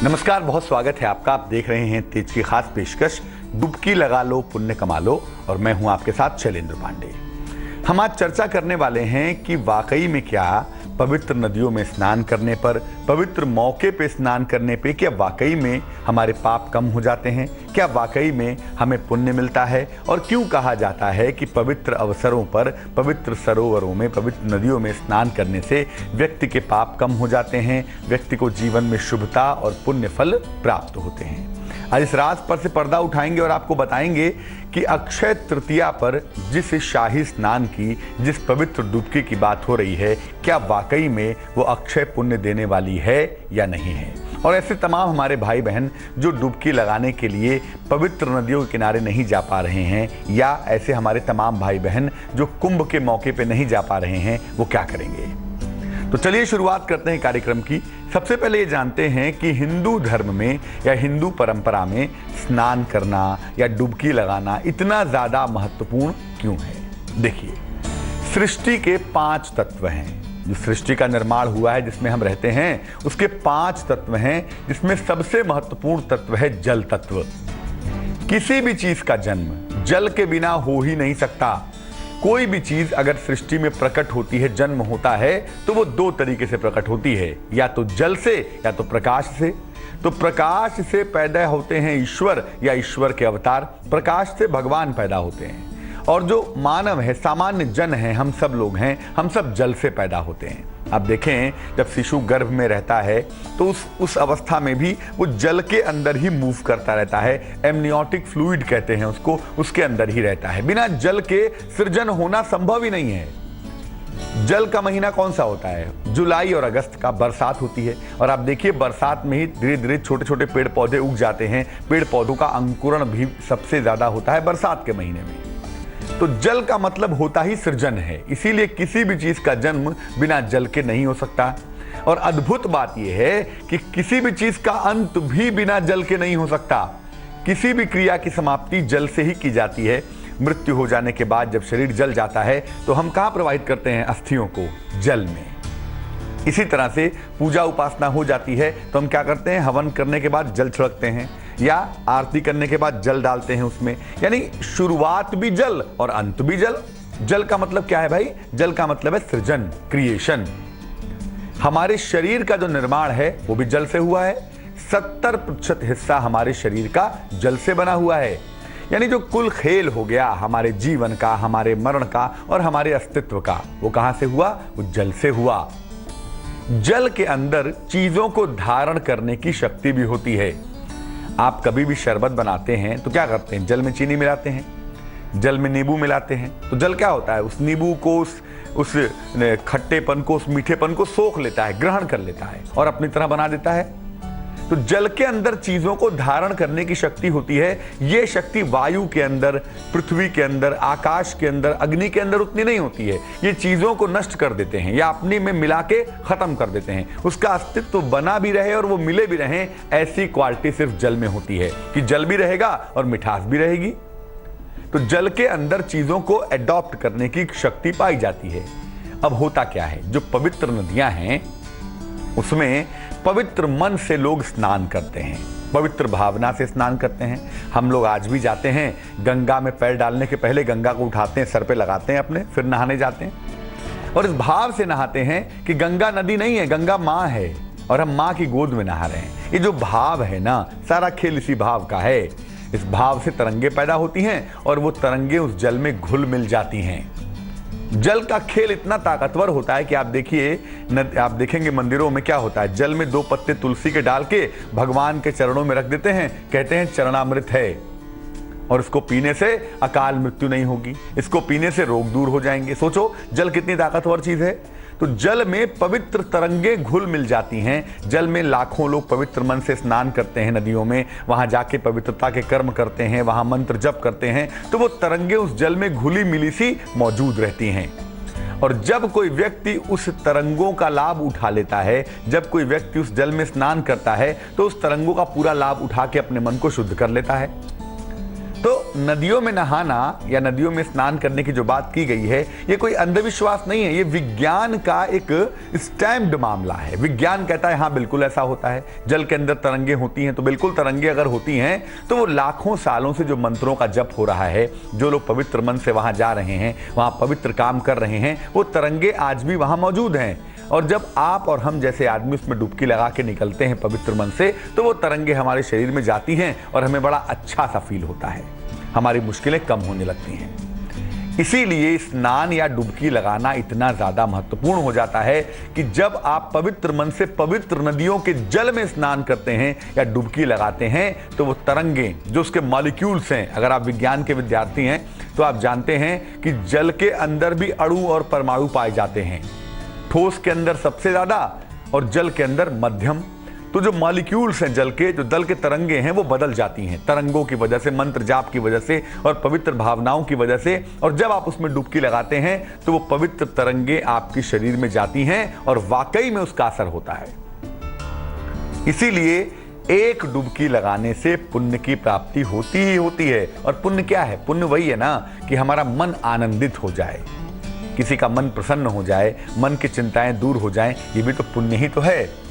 नमस्कार, बहुत स्वागत है आपका। आप देख रहे हैं तेज की खास पेशकश डुबकी लगा लो पुण्य कमा लो, और मैं हूं आपके साथ शैलेंद्र पांडे। हम आज चर्चा करने वाले हैं कि वाकई में क्या पवित्र नदियों में स्नान करने पर, पवित्र मौके पे स्नान करने पे क्या वाकई में हमारे पाप कम हो जाते हैं, क्या वाकई में हमें पुण्य मिलता है, और क्यों कहा जाता है कि पवित्र अवसरों पर, पवित्र सरोवरों में, पवित्र नदियों में स्नान करने से व्यक्ति के पाप कम हो जाते हैं, व्यक्ति को जीवन में शुभता और पुण्य फल प्राप्त होते हैं। आज इस राज पर से पर्दा उठाएंगे और आपको बताएंगे कि अक्षय तृतीया पर जिस शाही स्नान की, जिस पवित्र डुबकी की बात हो रही है, क्या वाकई में वो अक्षय पुण्य देने वाली है या नहीं है। और ऐसे तमाम हमारे भाई बहन जो डुबकी लगाने के लिए पवित्र नदियों के किनारे नहीं जा पा रहे हैं, या ऐसे हमारे तमाम भाई बहन जो कुंभ के मौके पे नहीं जा पा रहे हैं, वो क्या करेंगे। तो चलिए शुरुआत करते हैं कार्यक्रम की। सबसे पहले ये जानते हैं कि हिंदू धर्म में या हिंदू परंपरा में स्नान करना या डुबकी लगाना इतना ज़्यादा महत्वपूर्ण क्यों है। देखिए, सृष्टि के 5 तत्व हैं। जो सृष्टि का निर्माण हुआ है, जिसमें हम रहते हैं, उसके 5 तत्व हैं, जिसमें सबसे महत्वपूर्ण तत्व है जल तत्व। किसी भी चीज़ का जन्म जल के बिना हो ही नहीं सकता। कोई भी चीज अगर सृष्टि में प्रकट होती है, जन्म होता है, तो वो 2 तरीके से प्रकट होती है, या तो जल से या तो प्रकाश से। तो प्रकाश से पैदा होते हैं ईश्वर या ईश्वर के अवतार, प्रकाश से भगवान पैदा होते हैं। और जो मानव है, सामान्य जन है, हम सब लोग हैं, हम सब जल से पैदा होते हैं। आप देखें, जब शिशु गर्भ में रहता है तो उस अवस्था में भी वो जल के अंदर ही मूव करता रहता है। एमनियोटिक फ्लूइड कहते हैं उसको, उसके अंदर ही रहता है। बिना जल के सृजन होना संभव ही नहीं है। जल का महीना कौन सा होता है? जुलाई और अगस्त का बरसात होती है। और आप देखिए, बरसात में ही धीरे धीरे छोटे छोटे पेड़ पौधे उग जाते हैं। पेड़ पौधों का अंकुरण भी सबसे ज्यादा होता है बरसात के महीने में। तो जल का मतलब होता ही सृजन है, इसीलिए किसी भी चीज का जन्म बिना जल के नहीं हो सकता। और अद्भुत बात यह है कि किसी भी चीज का अंत भी बिना जल के नहीं हो सकता। किसी भी क्रिया की समाप्ति जल से ही की जाती है। मृत्यु हो जाने के बाद जब शरीर जल जाता है तो हम कहां प्रवाहित करते हैं अस्थियों को? जल में। इसी तरह से पूजा उपासना हो जाती है तो हम क्या करते हैं? हवन करने के बाद जल छिड़कते हैं, या आरती करने के बाद जल डालते हैं उसमें। यानी शुरुआत भी जल और अंत भी जल। जल का मतलब क्या है भाई? जल का मतलब है सृजन, क्रिएशन। हमारे शरीर का जो निर्माण है वो भी जल से हुआ है। 70% हिस्सा हमारे शरीर का जल से बना हुआ है। यानी जो कुल खेल हो गया हमारे जीवन का, हमारे मरण का और हमारे अस्तित्व का, वो कहां से हुआ? वो जल से हुआ। जल के अंदर चीजों को धारण करने की शक्ति भी होती है। आप कभी भी शरबत बनाते हैं तो क्या करते हैं? जल में चीनी मिलाते हैं, जल में नींबू मिलाते हैं। तो जल क्या होता है? उस नींबू को, उस खट्टेपन को, उस मीठेपन को सोख लेता है, ग्रहण कर लेता है और अपनी तरह बना देता है। तो जल के अंदर चीजों को धारण करने की शक्ति होती है। ये शक्ति वायु के अंदर, पृथ्वी के अंदर, आकाश के अंदर, अग्नि के अंदर उतनी नहीं होती है। ये चीजों को नष्ट कर देते हैं या अपने में मिला के खत्म कर देते हैं। उसका अस्तित्व बना भी रहे और वो मिले भी रहें, ऐसी क्वालिटी सिर्फ जल में होती है कि जल भी रहेगा और मिठास भी रहेगी। तो जल के अंदर चीजों को एडॉप्ट करने की शक्ति पाई जाती है। अब होता क्या है? जो पवित्र नदियां हैं उसमें पवित्र मन से लोग स्नान करते हैं, पवित्र भावना से स्नान करते हैं। हम लोग आज भी जाते हैं, गंगा में पैर डालने के पहले गंगा को उठाते हैं, सर पे लगाते हैं अपने, फिर नहाने जाते हैं। और इस भाव से नहाते हैं कि गंगा नदी नहीं है, गंगा माँ है और हम माँ की गोद में नहा रहे हैं। ये जो भाव है ना, सारा खेल इसी भाव का है। इस भाव से तरंगे पैदा होती हैं और वो तरंगे उस जल में घुल मिल जाती हैं। जल का खेल इतना ताकतवर होता है कि आप देखिए, आप देखेंगे मंदिरों में क्या होता है, जल में 2 पत्ते तुलसी के डाल के भगवान के चरणों में रख देते हैं, कहते हैं चरणामृत है, और इसको पीने से अकाल मृत्यु नहीं होगी, इसको पीने से रोग दूर हो जाएंगे। सोचो जल कितनी ताकतवर चीज है। तो जल में पवित्र तरंगे घुल मिल जाती हैं। जल में लाखों लोग पवित्र मन से स्नान करते हैं नदियों में, वहां जाके पवित्रता के कर्म करते हैं, वहां मंत्र जप करते हैं, तो वो तरंगे उस जल में घुली मिली सी मौजूद रहती हैं। और जब कोई व्यक्ति उस तरंगों का लाभ उठा लेता है, जब कोई व्यक्ति उस जल में स्नान करता है, तो उस तरंगों का पूरा लाभ उठा के अपने मन को शुद्ध कर लेता है। तो नदियों में नहाना या नदियों में स्नान करने की जो बात की गई है, ये कोई अंधविश्वास नहीं है, ये विज्ञान का एक स्टैम्प्ड मामला है। विज्ञान कहता है हाँ बिल्कुल ऐसा होता है, जल के अंदर तरंगे होती हैं, तो बिल्कुल तरंगे अगर होती हैं तो वो लाखों सालों से जो मंत्रों का जप हो रहा है, जो लोग पवित्र मन से वहां जा रहे हैं, वहां पवित्र काम कर रहे हैं, वो तरंगे आज भी वहां मौजूद हैं। और जब आप और हम जैसे आदमी उसमें डुबकी लगा के निकलते हैं पवित्र मन से, तो वो तरंगे हमारे शरीर में जाती हैं और हमें बड़ा अच्छा सा फील होता है, हमारी मुश्किलें कम होने लगती हैं। इसीलिए स्नान या डुबकी लगाना इतना ज्यादा महत्वपूर्ण हो जाता है कि जब आप पवित्र मन से पवित्र नदियों के जल में स्नान करते हैं या डुबकी लगाते हैं, तो वो तरंगे जो उसके मॉलिक्यूल्स हैं, अगर आप विज्ञान के विद्यार्थी हैं तो आप जानते हैं कि जल के अंदर भी अणु और परमाणु पाए जाते हैं, ठोस के अंदर सबसे ज्यादा और जल के अंदर मध्यम। तो जो मॉलिक्यूल्स हैं जल के, जो जल के तरंगे हैं, वो बदल जाती हैं तरंगों की वजह से, मंत्र जाप की वजह से और पवित्र भावनाओं की वजह से। और जब आप उसमें डुबकी लगाते हैं तो वो पवित्र तरंगे आपके शरीर में जाती हैं और वाकई में उसका असर होता है। इसीलिए एक डुबकी लगाने से पुण्य की प्राप्ति होती ही होती है। और पुण्य क्या है? पुण्य वही है ना कि हमारा मन आनंदित हो जाए, किसी का मन प्रसन्न हो जाए, मन की चिंताएं दूर हो जाएं, ये भी तो पुण्य ही तो है।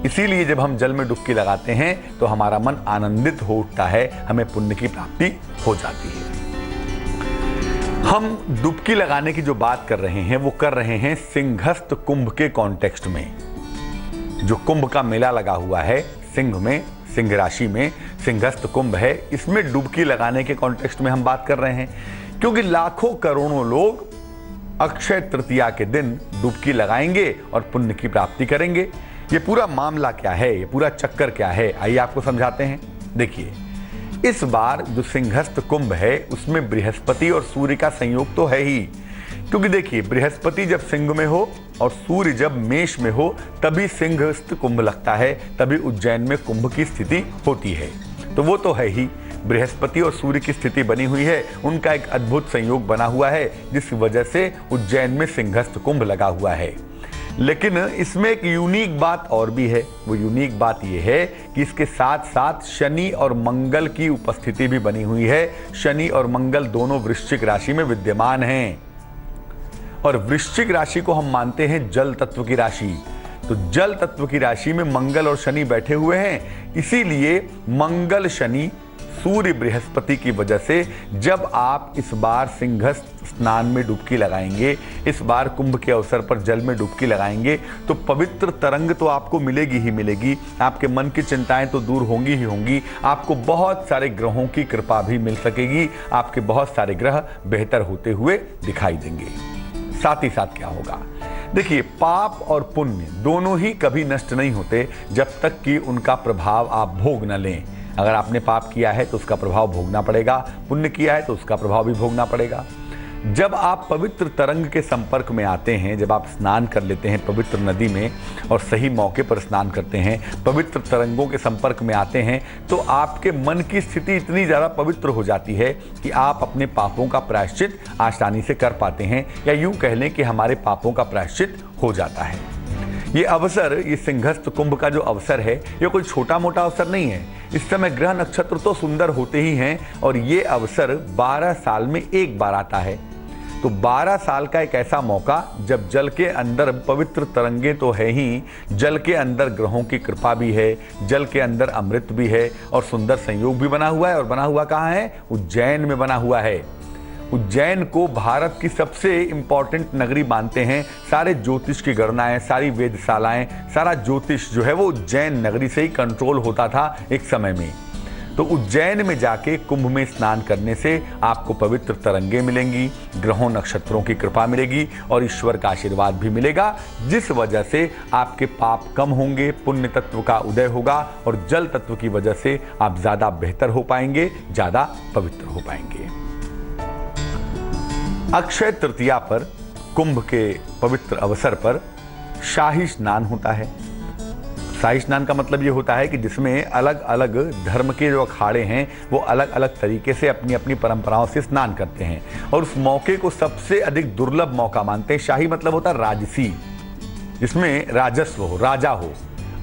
इसीलिए जब हम जल में डुबकी लगाते हैं तो हमारा मन आनंदित हो उठता है, हमें पुण्य की प्राप्ति हो जाती है। हम डुबकी लगाने की जो बात कर रहे हैं वो कर रहे हैं सिंहस्थ कुंभ के कॉन्टेक्स्ट में। जो कुंभ का मेला लगा हुआ है सिंह में, सिंह राशि में सिंहस्थ कुंभ है, इसमें डुबकी लगाने के कॉन्टेक्स्ट में हम बात कर रहे हैं। क्योंकि लाखों करोड़ों लोग अक्षय तृतीया के दिन डुबकी लगाएंगे और पुण्य की प्राप्ति करेंगे। ये पूरा मामला क्या है, ये पूरा चक्कर क्या है, आइए आपको समझाते हैं। देखिए, इस बार जो सिंहस्थ कुंभ है उसमें बृहस्पति और सूर्य का संयोग तो है ही। क्योंकि देखिए, बृहस्पति जब सिंह में हो और सूर्य जब मेष में हो तभी सिंहस्थ कुंभ लगता है, तभी उज्जैन में कुंभ की स्थिति होती है। तो वो तो है ही, बृहस्पति और सूर्य की स्थिति बनी हुई है, उनका एक अद्भुत संयोग बना हुआ है, जिस वजह से उज्जैन में सिंहस्थ कुंभ लगा हुआ है। लेकिन इसमें एक यूनिक बात और भी है। वो यूनिक बात ये है कि इसके साथ साथ शनि और मंगल की उपस्थिति भी बनी हुई है। शनि और मंगल दोनों वृश्चिक राशि में विद्यमान हैं और वृश्चिक राशि को हम मानते हैं जल तत्व की राशि। तो जल तत्व की राशि में मंगल और शनि बैठे हुए हैं, इसीलिए मंगल शनि सूर्य बृहस्पति की वजह से जब आप इस बार सिंहस्थ स्नान में डुबकी लगाएंगे, इस बार कुंभ के अवसर पर जल में डुबकी लगाएंगे, तो पवित्र तरंग तो आपको मिलेगी ही मिलेगी, आपके मन की चिंताएं तो दूर होंगी ही होंगी, आपको बहुत सारे ग्रहों की कृपा भी मिल सकेगी, आपके बहुत सारे ग्रह बेहतर होते हुए दिखाई देंगे। साथ ही साथ क्या होगा? देखिए, पाप और पुण्य दोनों ही कभी नष्ट नहीं होते जब तक कि उनका प्रभाव आप भोग न लें। अगर आपने पाप किया है तो उसका प्रभाव भोगना पड़ेगा, पुण्य किया है तो उसका प्रभाव भी भोगना पड़ेगा। जब आप पवित्र तरंग के संपर्क में आते हैं, जब आप स्नान कर लेते हैं पवित्र नदी में और सही मौके पर स्नान करते हैं, पवित्र तरंगों के संपर्क में आते हैं, तो आपके मन की स्थिति इतनी ज़्यादा पवित्र हो जाती है कि आप अपने पापों का प्रायश्चित आसानी से कर पाते हैं, या यूँ कह लें कि हमारे पापों का प्रायश्चित हो जाता है। ये अवसर, ये सिंहस्थ कुंभ का जो अवसर है, ये कोई छोटा मोटा अवसर नहीं है। इस समय ग्रह नक्षत्र तो सुंदर होते ही हैं और ये अवसर 12 साल में एक बार आता है। तो 12 साल का एक ऐसा मौका जब जल के अंदर पवित्र तरंगे तो है ही, जल के अंदर ग्रहों की कृपा भी है, जल के अंदर अमृत भी है और सुंदर संयोग भी बना हुआ है। और बना हुआ कहाँ है? उज्जैन में बना हुआ है। उज्जैन को भारत की सबसे इंपॉर्टेंट नगरी मानते हैं। सारे ज्योतिष की गणनाएं, सारी वेधशालाएं, सारा ज्योतिष जो है वो उज्जैन नगरी से ही कंट्रोल होता था एक समय में। तो उज्जैन में जाके कुंभ में स्नान करने से आपको पवित्र तरंगे मिलेंगी, ग्रहों नक्षत्रों की कृपा मिलेगी और ईश्वर का आशीर्वाद भी मिलेगा, जिस वजह से आपके पाप कम होंगे, पुण्य तत्व का उदय होगा और जल तत्व की वजह से आप ज्यादा बेहतर हो पाएंगे, ज्यादा पवित्र हो पाएंगे। अक्षय तृतीया पर कुंभ के पवित्र अवसर पर शाही स्नान होता है। शाही स्नान का मतलब ये होता है कि जिसमें अलग अलग धर्म के जो अखाड़े हैं वो अलग अलग तरीके से अपनी अपनी परंपराओं से स्नान करते हैं और उस मौके को सबसे अधिक दुर्लभ मौका मानते हैं। शाही मतलब होता है राजसी, जिसमें राजस्व हो, राजा हो।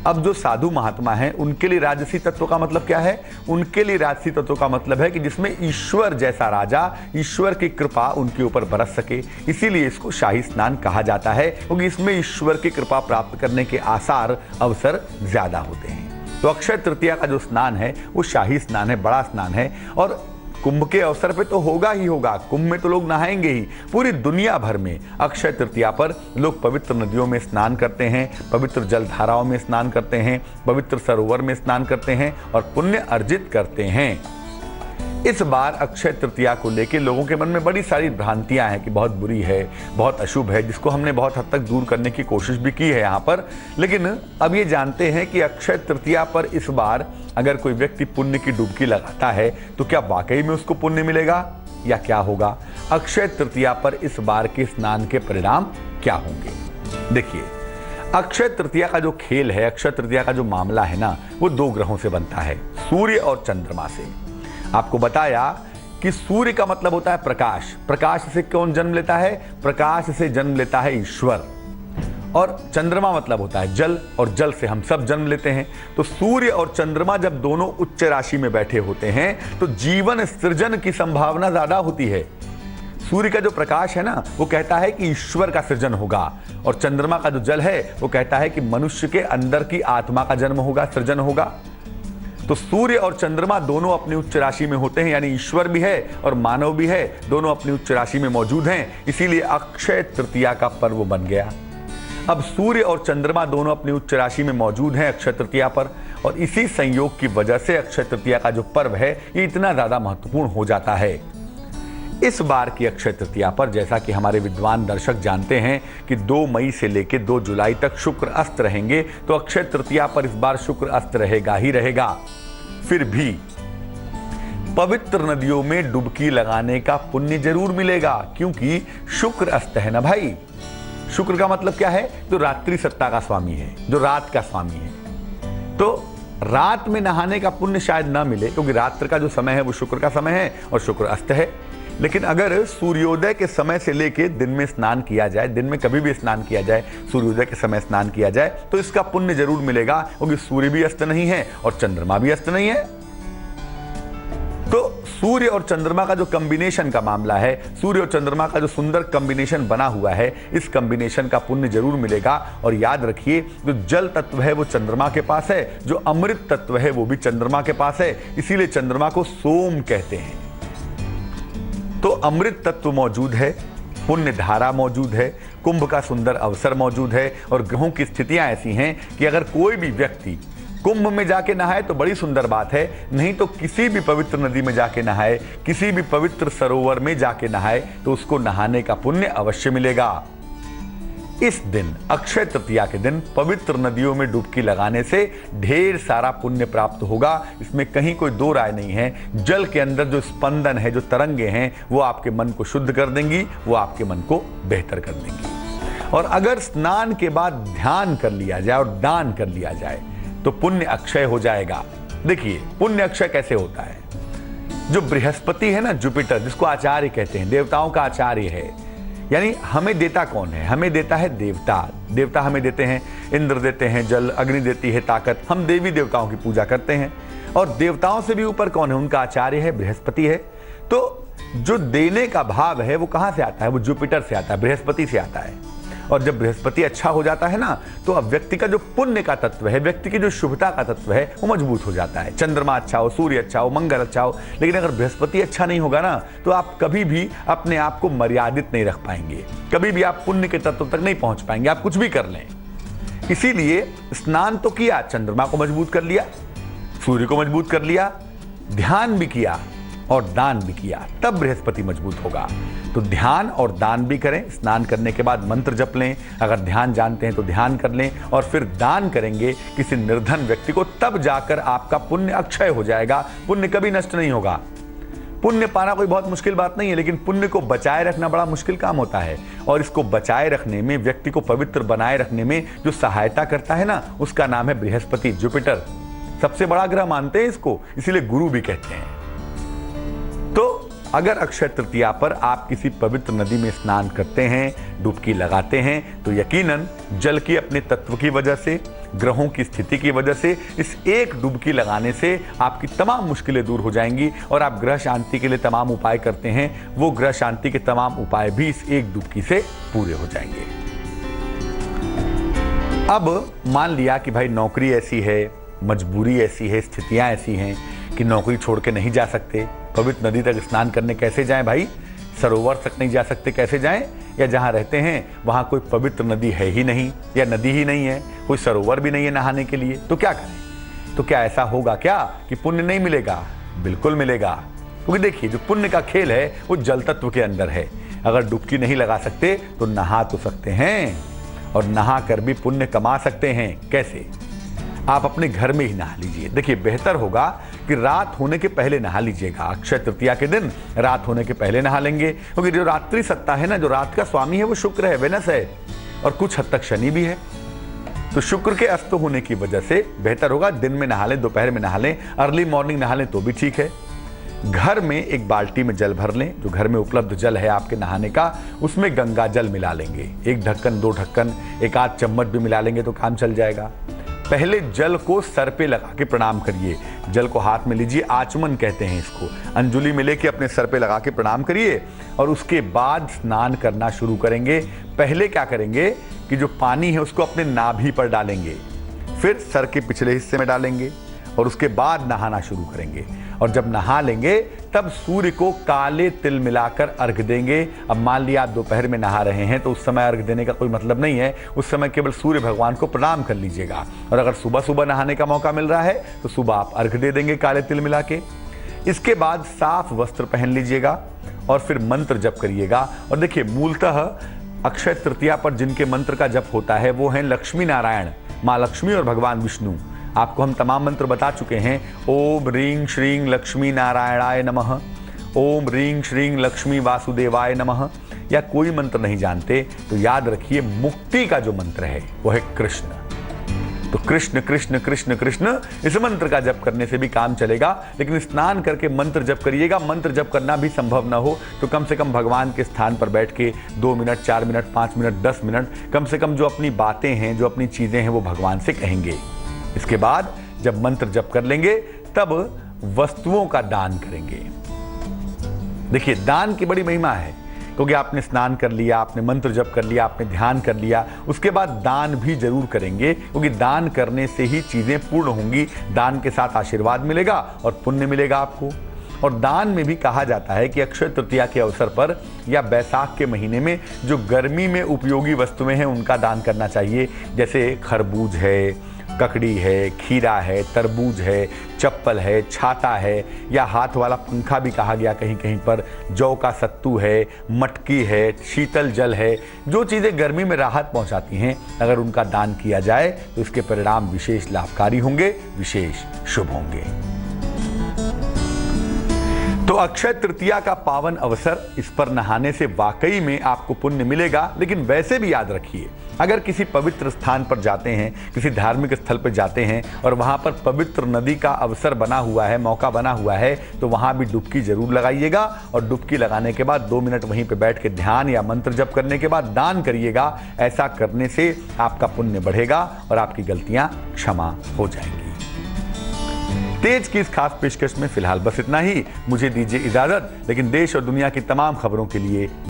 अब जो साधु महात्मा हैं उनके लिए राजसी तत्व का मतलब क्या है? उनके लिए राजसी तत्व का मतलब है कि जिसमें ईश्वर जैसा राजा, ईश्वर की कृपा उनके ऊपर बरस सके। इसीलिए इसको शाही स्नान कहा जाता है, क्योंकि इसमें ईश्वर की कृपा प्राप्त करने के आसार, अवसर ज्यादा होते हैं। तो अक्षय तृतीया का जो स्नान है वो शाही स्नान है, बड़ा स्नान है। और कुंभ के अवसर पे तो होगा ही होगा, कुंभ में तो लोग नहाएंगे ही। पूरी दुनिया भर में अक्षय तृतीया पर लोग पवित्र नदियों में स्नान करते हैं, पवित्र जलधाराओं में स्नान करते हैं, पवित्र सरोवर में स्नान करते हैं और पुण्य अर्जित करते हैं। इस बार अक्षय तृतीया को लेकर लोगों के मन में बड़ी सारी भ्रांतियां हैं कि बहुत बुरी है, बहुत अशुभ है, जिसको हमने बहुत हद तक दूर करने की कोशिश भी की है यहाँ पर। लेकिन अब ये जानते हैं कि अक्षय तृतीया पर इस बार अगर कोई व्यक्ति पुण्य की डुबकी लगाता है तो क्या वाकई में उसको पुण्य मिलेगा या क्या होगा? अक्षय तृतीया पर इस बार के स्नान के परिणाम क्या होंगे? देखिए, अक्षय तृतीया का जो खेल है, अक्षय तृतीया का जो मामला है ना, वो 2 ग्रहों से बनता है, सूर्य और चंद्रमा से। आपको बताया कि सूर्य का मतलब होता है प्रकाश। प्रकाश से कौन जन्म लेता है? प्रकाश से जन्म लेता है ईश्वर। और चंद्रमा मतलब होता है जल, और जल से हम सब जन्म लेते हैं। तो सूर्य और चंद्रमा जब दोनों उच्च राशि में बैठे होते हैं तो जीवन सृजन की संभावना ज्यादा होती है। सूर्य का जो प्रकाश है ना, वो कहता है कि ईश्वर का सृजन होगा, और चंद्रमा का जो जल है वो कहता है कि मनुष्य के अंदर की आत्मा का जन्म होगा, सृजन होगा। तो सूर्य और चंद्रमा दोनों अपनी उच्च राशि में होते हैं, यानी ईश्वर भी है और मानव भी है, दोनों अपनी उच्च राशि में मौजूद हैं। इसीलिए अक्षय तृतीया का पर्व बन गया। अब सूर्य और चंद्रमा दोनों अपनी उच्च राशि में मौजूद हैं अक्षय तृतीया पर, और इसी संयोग की वजह से अक्षय तृतीया का जो पर्व है ये इतना ज्यादा महत्वपूर्ण हो जाता है। इस बार की अक्षय तृतीया पर, जैसा कि हमारे विद्वान दर्शक जानते हैं कि 2 मई से लेकर 2 जुलाई तक शुक्र अस्त रहेंगे, तो अक्षय तृतीया पर इस बार शुक्र अस्त रहेगा ही रहेगा। फिर भी पवित्र नदियों में डुबकी लगाने का पुण्य जरूर मिलेगा, क्योंकि शुक्र अस्त है ना भाई। शुक्र का मतलब क्या है? जो रात्रि सत्ता का स्वामी है, जो रात का स्वामी है। तो रात में नहाने का पुण्य शायद ना मिले, क्योंकि रात्र का जो समय है वो शुक्र का समय है और शुक्र अस्त है। लेकिन अगर सूर्योदय के समय से लेके दिन में स्नान किया जाए, दिन में कभी भी स्नान किया जाए, सूर्योदय के समय स्नान किया जाए, तो इसका पुण्य जरूर मिलेगा, क्योंकि सूर्य भी अस्त नहीं है और चंद्रमा भी अस्त नहीं है। तो सूर्य और चंद्रमा का जो कॉम्बिनेशन का मामला है, सूर्य और चंद्रमा का जो सुंदर कॉम्बिनेशन बना हुआ है, इस कॉम्बिनेशन का पुण्य जरूर मिलेगा। और याद रखिए, जो जल तत्व है वो चंद्रमा के पास है, जो अमृत तत्व है वो भी चंद्रमा के पास है, इसीलिए चंद्रमा को सोम कहते हैं। तो अमृत तत्व मौजूद है, पुण्य धारा मौजूद है, कुंभ का सुंदर अवसर मौजूद है, और ग्रहों की स्थितियां ऐसी हैं कि अगर कोई भी व्यक्ति कुंभ में जाके नहाए तो बड़ी सुंदर बात है, नहीं तो किसी भी पवित्र नदी में जाके नहाए, किसी भी पवित्र सरोवर में जाके नहाए, तो उसको नहाने का पुण्य अवश्य मिलेगा। इस दिन, अक्षय तृतीया के दिन, पवित्र नदियों में डुबकी लगाने से ढेर सारा पुण्य प्राप्त होगा, इसमें कहीं कोई 2 राय नहीं है। जल के अंदर जो स्पंदन है, जो तरंगे हैं, वो आपके मन को शुद्ध कर देंगी, वो आपके मन को बेहतर कर देंगी। और अगर स्नान के बाद ध्यान कर लिया जाए और दान कर लिया जाए तो पुण्य अक्षय हो जाएगा। देखिए, पुण्य अक्षय कैसे होता है? जो बृहस्पति है ना, जुपिटर, जिसको आचार्य कहते हैं, देवताओं का आचार्य है, यानी हमें देता कौन है? हमें देता है देवता। देवता हमें देते हैं, इंद्र देते हैं जल, अग्नि देती है ताकत। हम देवी देवताओं की पूजा करते हैं, और देवताओं से भी ऊपर कौन है? उनका आचार्य है, बृहस्पति है। तो जो देने का भाव है वो कहां से आता है? वो जुपिटर से आता है, बृहस्पति से आता है। और जब बृहस्पति अच्छा हो जाता है ना, तो अब व्यक्ति का जो पुण्य का तत्व है, व्यक्ति की जो शुभता का तत्व है, वो मजबूत हो जाता है। चंद्रमा अच्छा हो, सूर्य अच्छा हो, मंगल अच्छा हो, लेकिन अगर बृहस्पति अच्छा नहीं होगा ना, तो आप कभी भी अपने आप को मर्यादित नहीं रख पाएंगे, कभी भी आप पुण्य के तत्व तक नहीं पहुंच पाएंगे, आप कुछ भी कर लें। इसीलिए स्नान तो किया, चंद्रमा को मजबूत कर लिया, सूर्य को मजबूत कर लिया, ध्यान भी किया और दान भी किया, तब बृहस्पति मजबूत होगा। तो ध्यान और दान भी करें, स्नान करने के बाद मंत्र जप लें, अगर ध्यान जानते हैं तो ध्यान कर लें, और फिर दान करेंगे किसी निर्धन व्यक्ति को, तब जाकर आपका पुण्य अक्षय हो जाएगा। पुण्य कभी नष्ट नहीं होगा। पुण्य पाना कोई बहुत मुश्किल बात नहीं है, लेकिन पुण्य को बचाए रखना बड़ा मुश्किल काम होता है। और इसको बचाए रखने में, व्यक्ति को पवित्र बनाए रखने में जो सहायता करता है ना, उसका नाम है बृहस्पति, जुपिटर। सबसे बड़ा ग्रह मानते हैं इसको, इसीलिए गुरु भी कहते हैं। तो अगर अक्षय तृतीया पर आप किसी पवित्र नदी में स्नान करते हैं, डुबकी लगाते हैं, तो यकीनन जल की अपने तत्व की वजह से, ग्रहों की स्थिति की वजह से इस एक डुबकी लगाने से आपकी तमाम मुश्किलें दूर हो जाएंगी और आप ग्रह शांति के लिए तमाम उपाय करते हैं, वो ग्रह शांति के तमाम उपाय भी इस एक डुबकी से पूरे हो जाएंगे। अब मान लिया कि भाई नौकरी ऐसी है, मजबूरी ऐसी है, स्थितियां ऐसी हैं कि नौकरी छोड़ के नहीं जा सकते, पवित्र नदी तक स्नान करने कैसे जाएं भाई, सरोवर तक नहीं जा सकते कैसे जाएं, या जहां रहते हैं वहां कोई पवित्र नदी है ही नहीं या नदी ही नहीं है, कोई सरोवर भी नहीं है नहाने के लिए, तो क्या करें? तो क्या ऐसा होगा क्या कि पुण्य नहीं मिलेगा? बिल्कुल मिलेगा, क्योंकि देखिए जो पुण्य का खेल है वो जल तत्व के अंदर है। अगर डुबकी नहीं लगा सकते तो नहा तो सकते हैं, और नहा कर भी पुण्य कमा सकते हैं। कैसे? आप अपने घर में ही नहा लीजिए। देखिए बेहतर होगा कि रात होने के पहले नहा लीजिएगा। अक्षय तृतीया के दिन रात होने के पहले नहा लेंगे, क्योंकि जो रात्रि सत्ता है ना, जो रात का स्वामी है वो शुक्र है, वेनस है, और कुछ हद तक शनि भी है। तो शुक्र के अस्त होने की वजह से बेहतर होगा दिन में नहा लें, दोपहर में नहा लें, अर्ली मॉर्निंग नहा लें तो भी ठीक है। घर में एक बाल्टी में जल भर लें, जो घर में उपलब्ध जल है आपके नहाने का, उसमें गंगा जल मिला लेंगे। एक ढक्कन, 2 ढक्कन, एक आध चम्मच भी मिला लेंगे तो काम चल जाएगा। पहले जल को सर पे लगा के प्रणाम करिए। जल को हाथ में लीजिए, आचमन कहते हैं इसको, अंजुलि में लेके अपने सर पे लगा के प्रणाम करिए, और उसके बाद स्नान करना शुरू करेंगे। पहले क्या करेंगे कि जो पानी है उसको अपने नाभि पर डालेंगे, फिर सर के पिछले हिस्से में डालेंगे, और उसके बाद नहाना शुरू करेंगे। और जब नहा लेंगे तब सूर्य को काले तिल मिलाकर अर्घ देंगे। अब मान लिया आप दोपहर में नहा रहे हैं तो उस समय अर्घ देने का कोई मतलब नहीं है, उस समय केवल सूर्य भगवान को प्रणाम कर लीजिएगा। और अगर सुबह सुबह नहाने का मौका मिल रहा है तो सुबह आप अर्घ दे देंगे काले तिल मिला के। इसके बाद साफ वस्त्र पहन लीजिएगा और फिर मंत्र जप करिएगा। और देखिए मूलतः अक्षय तृतीया पर जिनके मंत्र का जप होता है वो हैं लक्ष्मी नारायण, माँ लक्ष्मी और भगवान विष्णु। आपको हम तमाम मंत्र बता चुके हैं। ओम ह्रीं श्रीं लक्ष्मी नारायणाय नमः, ओम ह्रीं श्रीं लक्ष्मी वासुदेवाय नमः। या कोई मंत्र नहीं जानते तो याद रखिए मुक्ति का जो मंत्र है वो है कृष्ण। तो कृष्ण कृष्ण कृष्ण कृष्ण, इस मंत्र का जप करने से भी काम चलेगा। लेकिन स्नान करके मंत्र जप करिएगा। मंत्र जप करना भी संभव ना हो तो कम से कम भगवान के स्थान पर बैठ के 2 मिनट, 4 मिनट, 5 मिनट, 10 मिनट कम से कम जो अपनी बातें हैं, जो अपनी चीजें हैं वो भगवान से कहेंगे। इसके बाद जब मंत्र जप कर लेंगे तब वस्तुओं का दान करेंगे। देखिए दान की बड़ी महिमा है, क्योंकि आपने स्नान कर लिया, आपने मंत्र जप कर लिया, आपने ध्यान कर लिया, उसके बाद दान भी जरूर करेंगे, क्योंकि दान करने से ही चीजें पूर्ण होंगी। दान के साथ आशीर्वाद मिलेगा और पुण्य मिलेगा आपको। और दान में भी कहा जाता है कि अक्षय तृतीया के अवसर पर या बैसाख के महीने में जो गर्मी में उपयोगी वस्तुएं हैं उनका दान करना चाहिए। जैसे खरबूज है, ककड़ी है, खीरा है, तरबूज है, चप्पल है, छाता है, या हाथ वाला पंखा भी कहा गया कहीं कहीं पर, जौ का सत्तू है, मटकी है, शीतल जल है। जो चीज़ें गर्मी में राहत पहुंचाती हैं अगर उनका दान किया जाए तो इसके परिणाम विशेष लाभकारी होंगे, विशेष शुभ होंगे। तो अक्षय तृतीया का पावन अवसर, इस पर नहाने से वाकई में आपको पुण्य मिलेगा। लेकिन वैसे भी याद रखिए, अगर किसी पवित्र स्थान पर जाते हैं, किसी धार्मिक स्थल पर जाते हैं और वहां पर पवित्र नदी का अवसर बना हुआ है, मौका बना हुआ है, तो वहां भी डुबकी जरूर लगाइएगा। और डुबकी लगाने के बाद 2 मिनट वहीं पर बैठ के ध्यान या मंत्र जप करने के बाद दान करिएगा। ऐसा करने से आपका पुण्य बढ़ेगा और आपकी गलतियां क्षमा हो जाएंगी। तेज की इस खास पेशकश में फिलहाल बस इतना ही। मुझे दीजिए इजाजत, लेकिन देश और दुनिया की तमाम खबरों के लिए